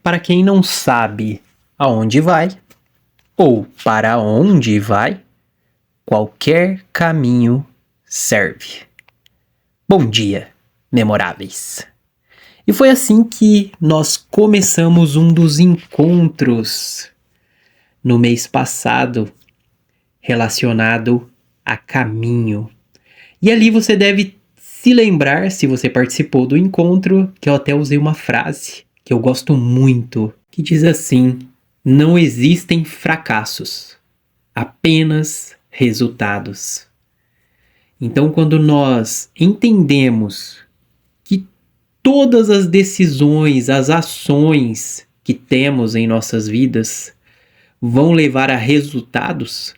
Para quem não sabe aonde vai ou para onde vai, qualquer caminho serve. Bom dia, memoráveis! E foi assim que nós começamos um dos encontros no mês passado relacionado a caminho. E ali você deve se lembrar, se você participou do encontro, que eu até usei uma frase que eu gosto muito, que diz assim: não existem fracassos, apenas resultados. Então, quando nós entendemos que todas as decisões, as ações que temos em nossas vidas vão levar a resultados,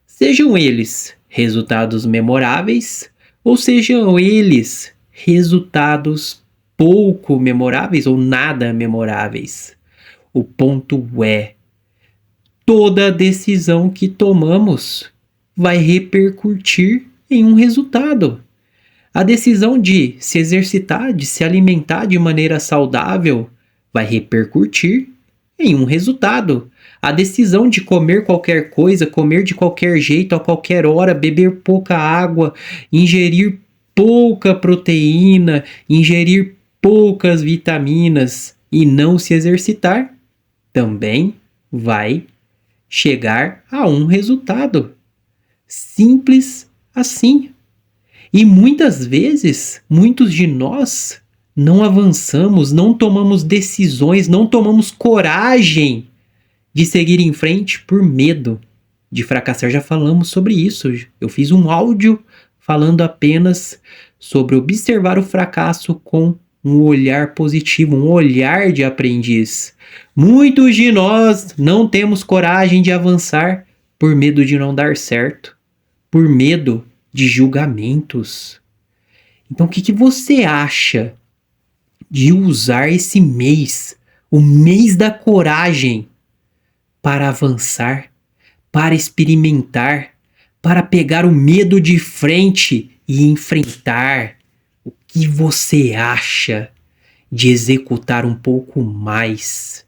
sejam eles resultados memoráveis ou sejam eles resultados pouco memoráveis ou nada memoráveis. O ponto é: toda decisão que tomamos vai repercutir em um resultado. A decisão de se exercitar, de se alimentar de maneira saudável, vai repercutir em um resultado. A decisão de comer qualquer coisa, comer de qualquer jeito, a qualquer hora, beber pouca água, ingerir pouca proteína, ingerir poucas vitaminas e não se exercitar, também vai chegar a um resultado. Simples assim. E muitas vezes, muitos de nós não avançamos, não tomamos decisões, não tomamos coragem de seguir em frente por medo de fracassar. Já falamos sobre isso. Eu fiz um áudio falando apenas sobre observar o fracasso com um olhar positivo, um olhar de aprendiz. Muitos de nós não temos coragem de avançar por medo de não dar certo, por medo de julgamentos. Então, o que você acha de usar esse mês, o mês da coragem, para avançar, para experimentar, para pegar o medo de frente e enfrentar? O que você acha de executar um pouco mais,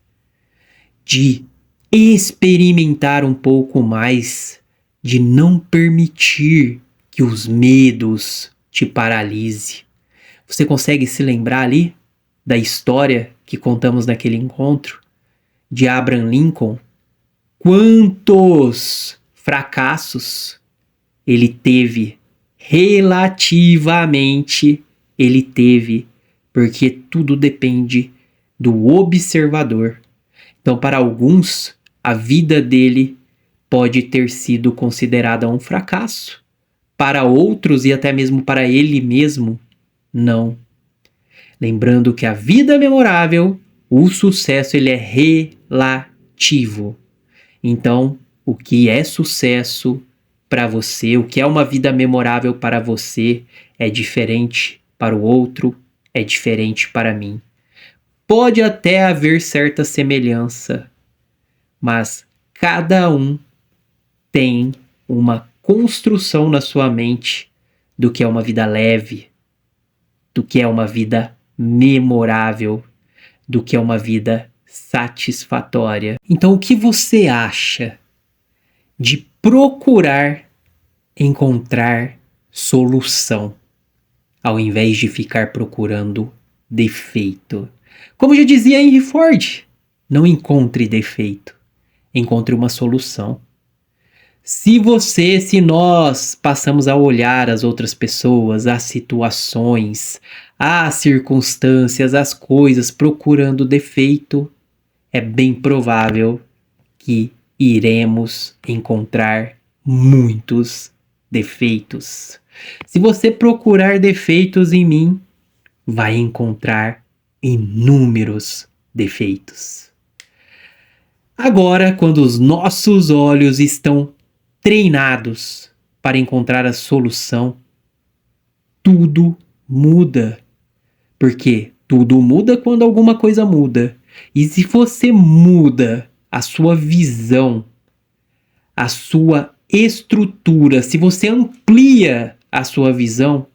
de experimentar um pouco mais, de não permitir que os medos te paralise? Você consegue se lembrar ali da história que contamos naquele encontro de Abraham Lincoln? Quantos fracassos ele teve? Relativamente ele teve, porque tudo depende do observador. Então, para alguns, a vida dele pode ter sido considerada um fracasso. Para outros, e até mesmo para ele mesmo, não. Lembrando que a vida é memorável, o sucesso ele é relativo. Então, o que é sucesso para você, o que é uma vida memorável para você, é diferente para o outro, é diferente para mim. Pode até haver certa semelhança, mas cada um tem uma construção na sua mente do que é uma vida leve, do que é uma vida memorável, do que é uma vida satisfatória. Então, o que você acha de procurar encontrar solução, ao invés de ficar procurando defeito? Como já dizia Henry Ford, não encontre defeito, encontre uma solução. Se nós passamos a olhar as outras pessoas, as situações, as circunstâncias, as coisas procurando defeito, é bem provável que iremos encontrar muitos defeitos. Se você procurar defeitos em mim, vai encontrar inúmeros defeitos. Agora, quando os nossos olhos estão treinados para encontrar a solução, tudo muda. Porque tudo muda quando alguma coisa muda. E se você muda a sua visão, a sua estrutura, se você amplia a sua visão,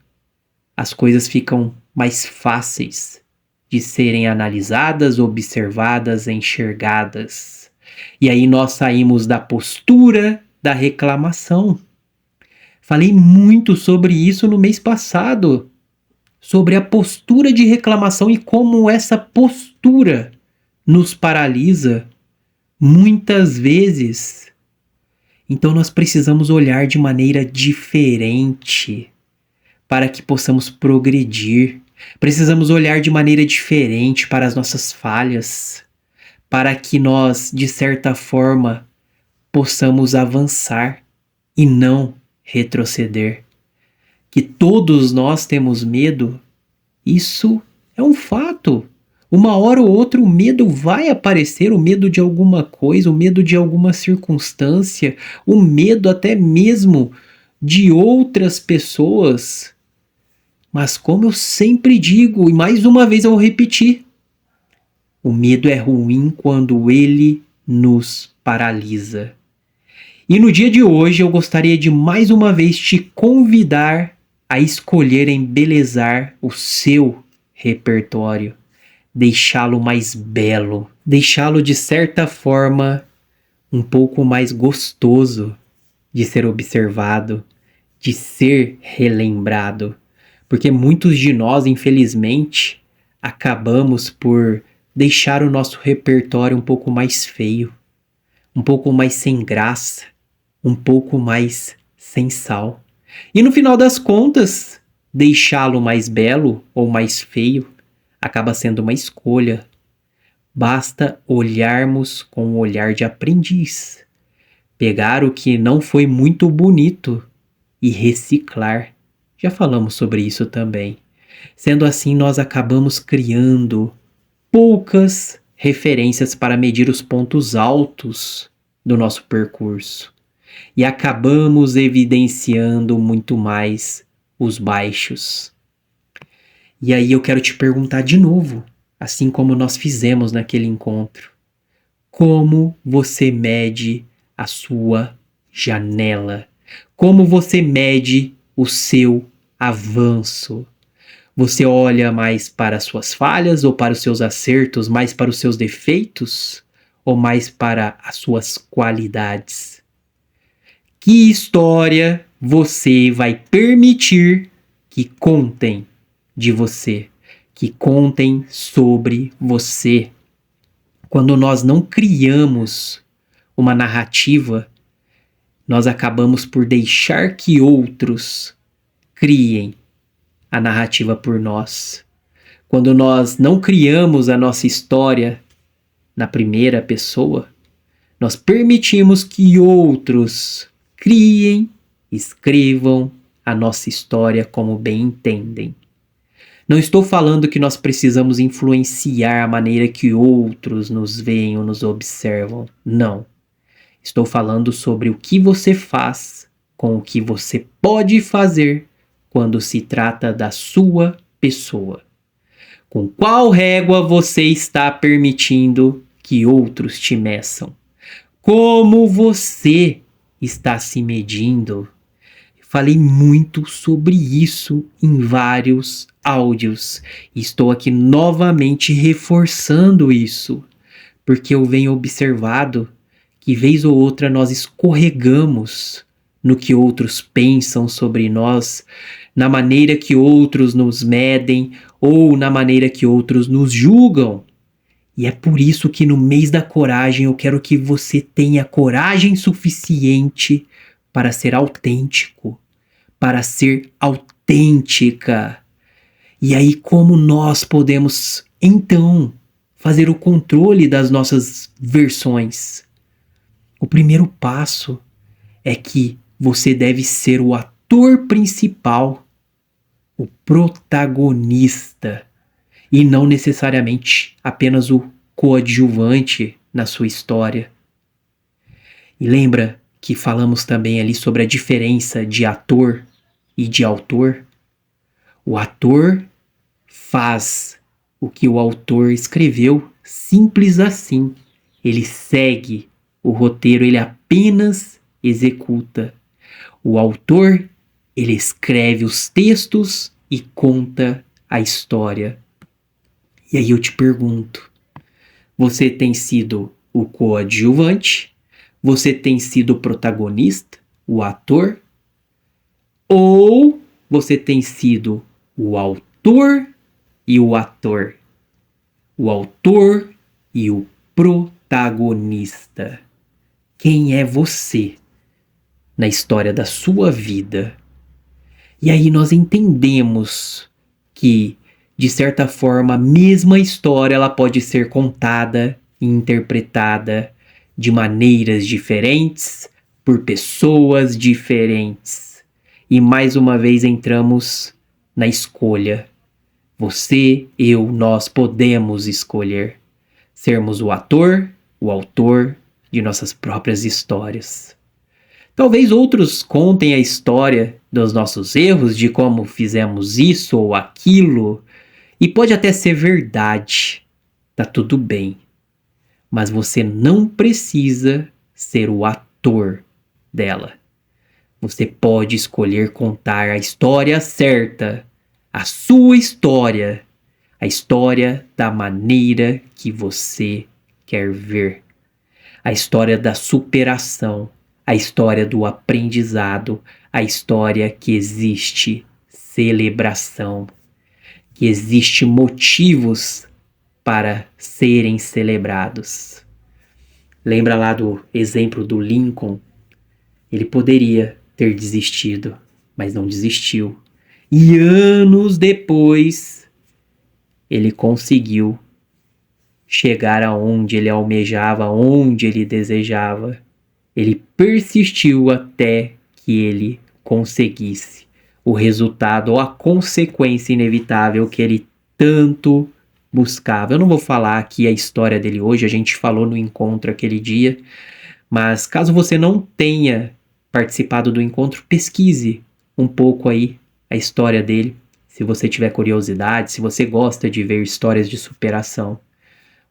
as coisas ficam mais fáceis de serem analisadas, observadas, enxergadas. E aí nós saímos da postura da reclamação. Falei muito sobre isso no mês passado, sobre a postura de reclamação e como essa postura nos paralisa muitas vezes. Então nós precisamos olhar de maneira diferente para que possamos progredir. Precisamos olhar de maneira diferente para as nossas falhas, para que nós, de certa forma, possamos avançar e não retroceder. Que todos nós temos medo, isso é um fato. Uma hora ou outra o medo vai aparecer, o medo de alguma coisa, o medo de alguma circunstância, o medo até mesmo de outras pessoas. Mas como eu sempre digo, e mais uma vez eu vou repetir, o medo é ruim quando ele nos paralisa. E no dia de hoje eu gostaria de mais uma vez te convidar a escolher embelezar o seu repertório, deixá-lo mais belo, deixá-lo de certa forma um pouco mais gostoso de ser observado, de ser relembrado. Porque muitos de nós, infelizmente, acabamos por deixar o nosso repertório um pouco mais feio, um pouco mais sem graça, um pouco mais sem sal. E no final das contas, deixá-lo mais belo ou mais feio acaba sendo uma escolha. Basta olharmos com um olhar de aprendiz, pegar o que não foi muito bonito e reciclar. Já falamos sobre isso também. Sendo assim, nós acabamos criando poucas referências para medir os pontos altos do nosso percurso e acabamos evidenciando muito mais os baixos. E aí eu quero te perguntar de novo, assim como nós fizemos naquele encontro, como você mede a sua janela? Como você mede o seu avanço? Você olha mais para as suas falhas ou para os seus acertos, mais para os seus defeitos ou mais para as suas qualidades? Que história você vai permitir que contem de você, que contem sobre você? Quando nós não criamos uma narrativa, nós acabamos por deixar que outros criem a narrativa por nós. Quando nós não criamos a nossa história na primeira pessoa, nós permitimos que outros criem, escrevam a nossa história como bem entendem. Não estou falando que nós precisamos influenciar a maneira que outros nos veem ou nos observam. Não. Estou falando sobre o que você faz com o que você pode fazer quando se trata da sua pessoa. Com qual régua você está permitindo que outros te meçam? Como você está se medindo? Falei muito sobre isso em vários áudios. Estou aqui novamente reforçando isso, porque eu venho observado que vez ou outra nós escorregamos no que outros pensam sobre nós, na maneira que outros nos medem ou na maneira que outros nos julgam. E é por isso que no mês da coragem eu quero que você tenha coragem suficiente para ser autêntico, para ser autêntica. E aí como nós podemos então fazer o controle das nossas versões? O primeiro passo é que você deve ser o ator principal, o protagonista, e não necessariamente apenas o coadjuvante na sua história. E lembra que falamos também ali sobre a diferença de ator e de autor? O ator faz o que o autor escreveu, simples assim. Ele segue o roteiro, ele apenas executa. O autor, ele escreve os textos e conta a história. E aí eu te pergunto, você tem sido o coadjuvante? Você tem sido o protagonista, o ator? Ou você tem sido o autor e o ator? O autor e o protagonista. Quem é você na história da sua vida? E aí nós entendemos que, de certa forma, a mesma história ela pode ser contada e interpretada de maneiras diferentes, por pessoas diferentes. E mais uma vez entramos na escolha. Você, eu, nós podemos escolher sermos o ator, o autor de nossas próprias histórias. Talvez outros contem a história dos nossos erros, de como fizemos isso ou aquilo, e pode até ser verdade, tá tudo bem. Mas você não precisa ser o ator dela. Você pode escolher contar a história certa, a sua história, a história da maneira que você quer ver. A história da superação, a história do aprendizado, a história que existe celebração, que existe motivos para serem celebrados. Lembra lá do exemplo do Lincoln? Ele poderia ter desistido, mas não desistiu. E anos depois, ele conseguiu chegar aonde ele almejava, aonde ele desejava. Ele persistiu até que ele conseguisse o resultado ou a consequência inevitável que ele tanto buscava. Eu não vou falar aqui a história dele hoje, a gente falou no encontro aquele dia, mas caso você não tenha participado do encontro, pesquise um pouco aí a história dele, se você tiver curiosidade, se você gosta de ver histórias de superação,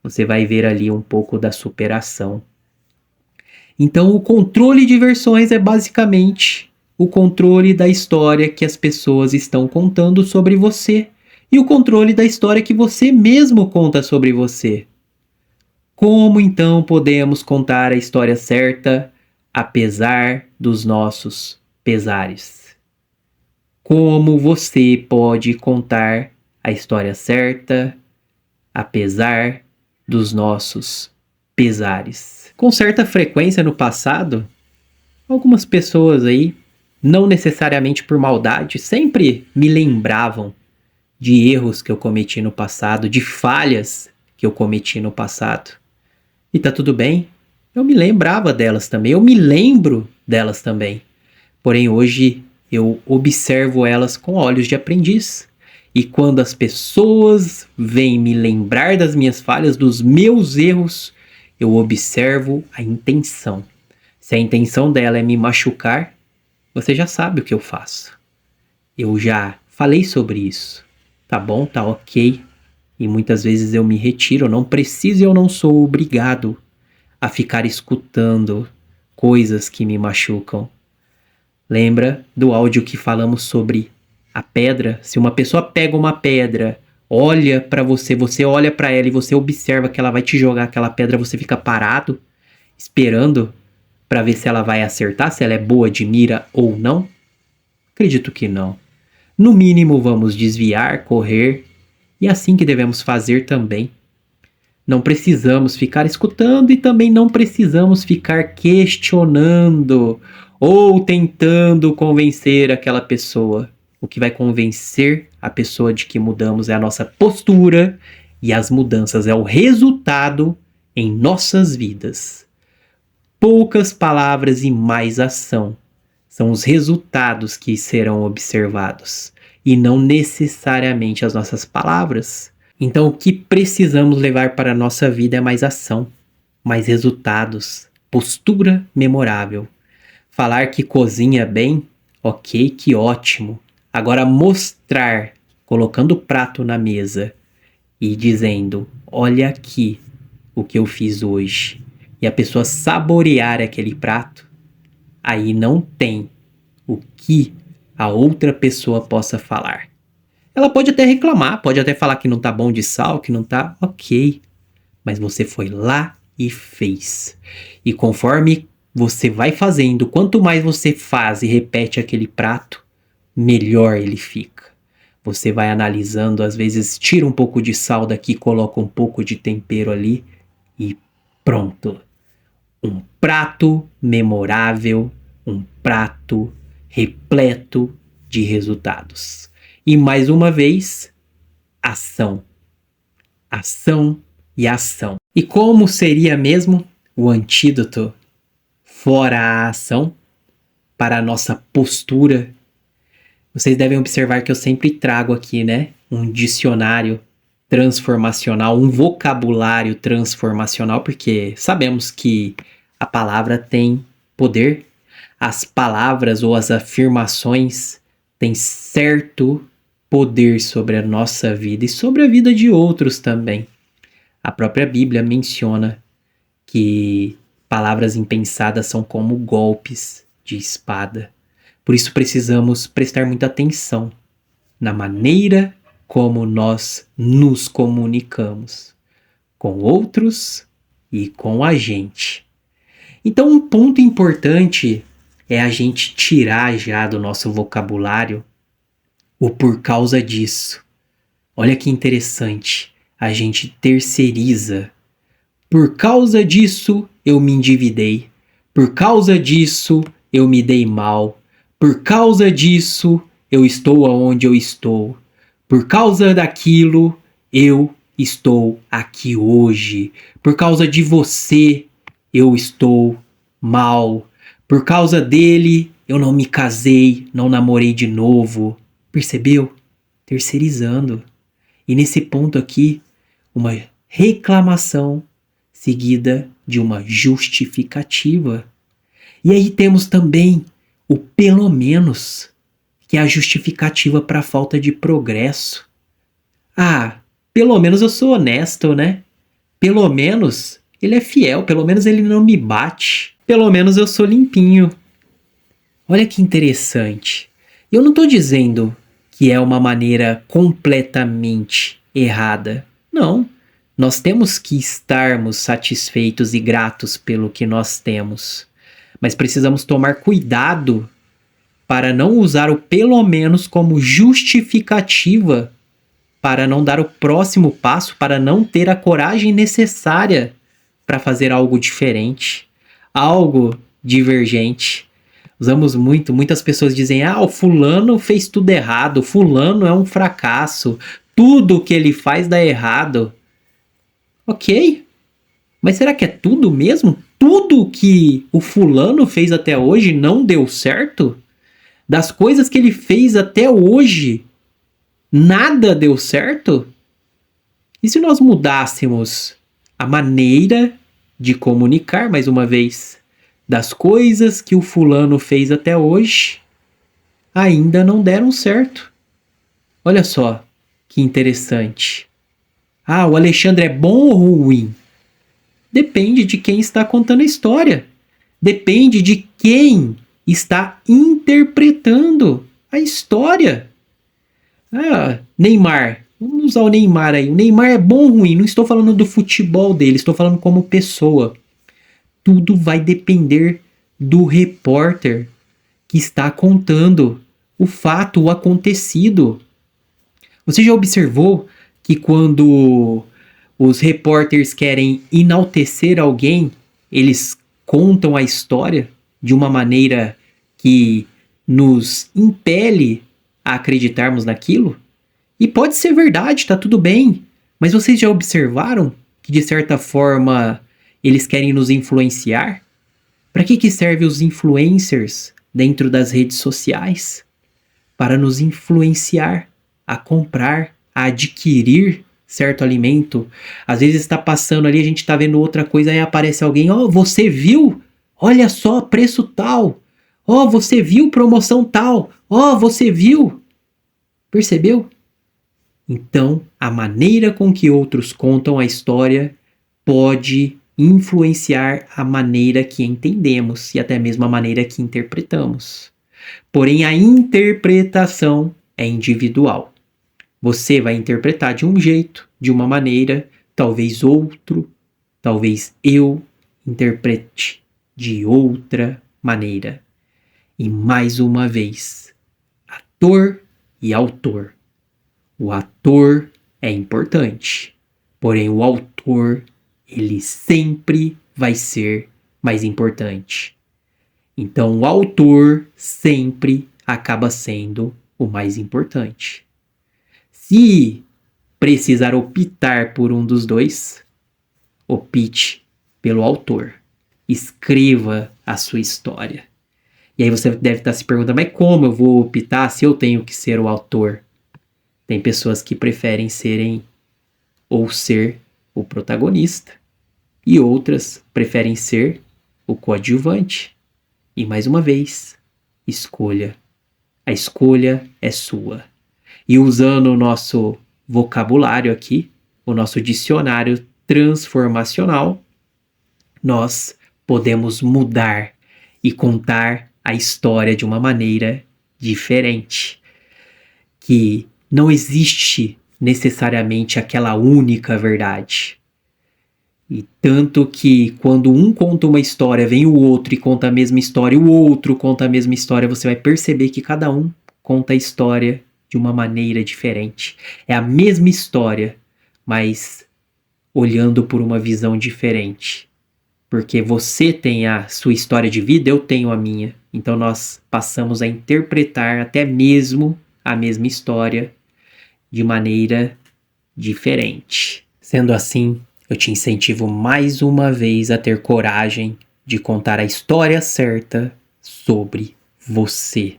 você vai ver ali um pouco da superação. Então, o controle de versões é basicamente o controle da história que as pessoas estão contando sobre você e o controle da história que você mesmo conta sobre você. Como então podemos contar a história certa apesar dos nossos pesares? Como você pode contar a história certa apesar dos nossos pesares? Com certa frequência no passado, algumas pessoas aí, não necessariamente por maldade, sempre me lembravam de erros que eu cometi no passado, de falhas que eu cometi no passado. E tá tudo bem, eu me lembrava delas também, eu me lembro delas também. Porém, hoje eu observo elas com olhos de aprendiz. E quando as pessoas vêm me lembrar das minhas falhas, dos meus erros, eu observo a intenção. Se a intenção dela é me machucar, você já sabe o que eu faço. Eu já falei sobre isso. Tá bom, tá ok. E muitas vezes eu me retiro, eu não preciso e eu não sou obrigado a ficar escutando coisas que me machucam. Lembra do áudio que falamos sobre a pedra? Se uma pessoa pega uma pedra, olha para você, você olha para ela e você observa que ela vai te jogar aquela pedra, você fica parado, esperando para ver se ela vai acertar, se ela é boa de mira ou não? Acredito que não. No mínimo vamos desviar, correr, e é assim que devemos fazer também. Não precisamos ficar escutando e também não precisamos ficar questionando ou tentando convencer aquela pessoa. O que vai convencer a pessoa de que mudamos é a nossa postura e as mudanças é o resultado em nossas vidas. Poucas palavras e mais ação são os resultados que serão observados e não necessariamente as nossas palavras. Então, o que precisamos levar para a nossa vida é mais ação, mais resultados, postura memorável. Falar que cozinha bem, ok, que ótimo. Agora mostrar, colocando o prato na mesa e dizendo, olha aqui o que eu fiz hoje. E a pessoa saborear aquele prato, aí não tem o que a outra pessoa possa falar. Ela pode até reclamar, pode até falar que não tá bom de sal, que não tá, ok. Mas você foi lá e fez. E conforme você vai fazendo, quanto mais você faz e repete aquele prato, melhor ele fica. Você vai analisando, às vezes tira um pouco de sal daqui, coloca um pouco de tempero ali e pronto. Um prato memorável, um prato repleto de resultados. E mais uma vez, ação. Ação e ação. E como seria mesmo o antídoto fora a ação para a nossa postura? Vocês devem observar que eu sempre trago aqui, né, um dicionário transformacional, um vocabulário transformacional, porque sabemos que a palavra tem poder, as palavras ou as afirmações têm certo poder sobre a nossa vida e sobre a vida de outros também. A própria Bíblia menciona que palavras impensadas são como golpes de espada. Por isso precisamos prestar muita atenção na maneira como nós nos comunicamos com outros e com a gente. Então, um ponto importante é a gente tirar já do nosso vocabulário o por causa disso. Olha que interessante, a gente terceiriza. Por causa disso, eu me endividei. Por causa disso, eu me dei mal. Por causa disso, eu estou aonde eu estou. Por causa daquilo, eu estou aqui hoje. Por causa de você, eu estou mal. Por causa dele, eu não me casei, não namorei de novo. Percebeu? Terceirizando. E nesse ponto aqui, uma reclamação seguida de uma justificativa. E aí temos também o pelo menos, que é a justificativa para a falta de progresso. Ah, pelo menos eu sou honesto, né? Pelo menos ele é fiel, pelo menos ele não me bate. Pelo menos eu sou limpinho. Olha que interessante. Eu não estou dizendo que é uma maneira completamente errada. Não. Nós temos que estarmos satisfeitos e gratos pelo que nós temos. Mas precisamos tomar cuidado para não usar o pelo menos como justificativa para não dar o próximo passo, para não ter a coragem necessária para fazer algo diferente, algo divergente. Usamos muitas pessoas dizem, o fulano fez tudo errado, o fulano é um fracasso, tudo que ele faz dá errado. Ok, mas será que é tudo mesmo? Tudo que o fulano fez até hoje não deu certo? Das coisas que ele fez até hoje, nada deu certo? E se nós mudássemos a maneira de comunicar, mais uma vez, das coisas que o fulano fez até hoje, ainda não deram certo? Olha só que interessante. O Alexandre é bom ou ruim? Depende de quem está contando a história. Depende de quem está interpretando a história. Neymar. Vamos usar o Neymar aí. O Neymar é bom ou ruim? Não estou falando do futebol dele, estou falando como pessoa. Tudo vai depender do repórter que está contando o fato, o acontecido. Você já observou que quando os repórteres querem enaltecer alguém, eles contam a história de uma maneira que nos impele a acreditarmos naquilo? E pode ser verdade, tá tudo bem, mas vocês já observaram que de certa forma eles querem nos influenciar? Para que servem os influencers dentro das redes sociais? Para nos influenciar a comprar, a adquirir certo alimento. Às vezes está passando ali, a gente está vendo outra coisa, aí aparece alguém, você viu? Olha só, preço tal. Você viu promoção tal. Você viu? Percebeu? Então, a maneira com que outros contam a história pode influenciar a maneira que entendemos e até mesmo a maneira que interpretamos. Porém, a interpretação é individual. Você vai interpretar de um jeito, de uma maneira, talvez outro, talvez eu interprete de outra maneira. E mais uma vez, ator e autor. O ator é importante, porém o autor, ele sempre vai ser mais importante. Então o autor sempre acaba sendo o mais importante. Se precisar optar por um dos dois, opte pelo autor. Escreva a sua história. E aí você deve estar se perguntando, mas como eu vou optar se eu tenho que ser o autor? Tem pessoas que preferem serem ou ser o protagonista e outras preferem ser o coadjuvante. E mais uma vez, escolha. A escolha é sua. E usando o nosso vocabulário aqui, o nosso dicionário transformacional, nós podemos mudar e contar a história de uma maneira diferente. Que não existe necessariamente aquela única verdade. E tanto que quando um conta uma história, vem o outro e conta a mesma história, e o outro conta a mesma história, você vai perceber que cada um conta a história de uma maneira diferente. É a mesma história, mas olhando por uma visão diferente. Porque você tem a sua história de vida, eu tenho a minha. Então nós passamos a interpretar até mesmo a mesma história de maneira diferente. Sendo assim, eu te incentivo mais uma vez a ter coragem de contar a história certa sobre você.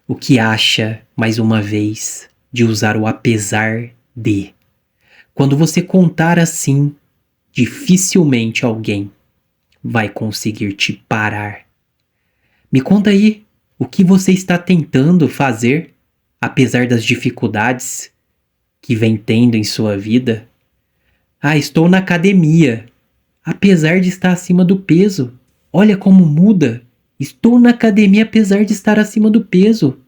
O que acha, mais uma vez, de usar o apesar de? Quando você contar assim, dificilmente alguém vai conseguir te parar. Me conta aí, o que você está tentando fazer, apesar das dificuldades que vem tendo em sua vida? Ah, estou na academia, apesar de estar acima do peso. Olha como muda. Estou na academia apesar de estar acima do peso.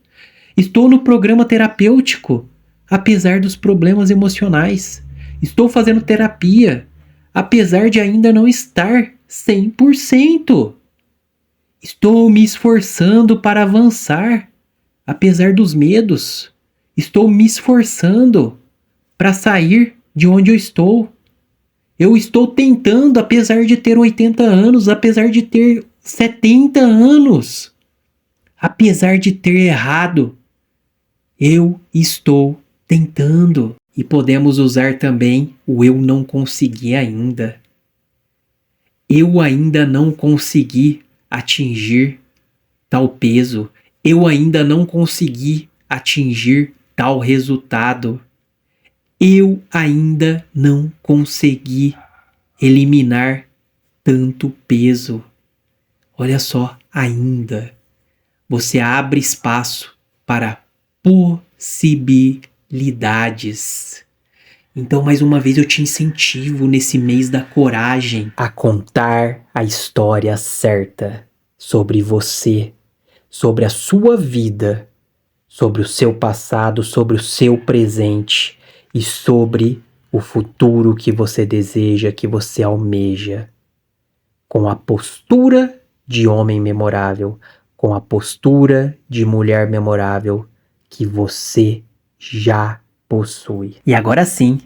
Estou no programa terapêutico, apesar dos problemas emocionais. Estou fazendo terapia, apesar de ainda não estar 100%. Estou me esforçando para avançar, apesar dos medos. Estou me esforçando para sair de onde eu estou. Eu estou tentando, apesar de ter 80 anos, apesar de ter 70 anos. Apesar de ter errado, eu estou tentando. E podemos usar também o eu não consegui ainda. Eu ainda não consegui atingir tal peso. Eu ainda não consegui atingir tal resultado. Eu ainda não consegui eliminar tanto peso. Olha só, ainda. Você abre espaço para possibilidades. Então, mais uma vez, eu te incentivo nesse mês da coragem a contar a história certa sobre você, sobre a sua vida, sobre o seu passado, sobre o seu presente e sobre o futuro que você deseja, que você almeja. Com a postura de homem memorável, com a postura de mulher memorável que você já possui. E agora sim,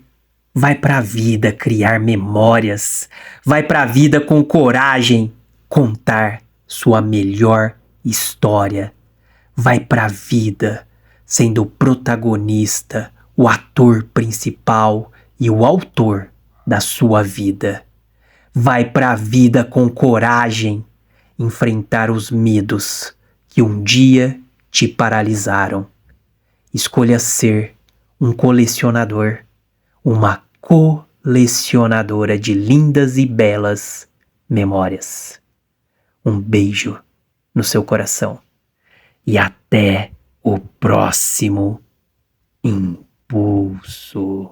vai pra vida criar memórias, vai pra vida com coragem contar sua melhor história. Vai pra vida sendo o protagonista, o ator principal e o autor da sua vida. Vai pra vida com coragem enfrentar os medos que um dia te paralisaram. Escolha ser um colecionador, uma colecionadora de lindas e belas memórias. Um beijo no seu coração e até o próximo impulso.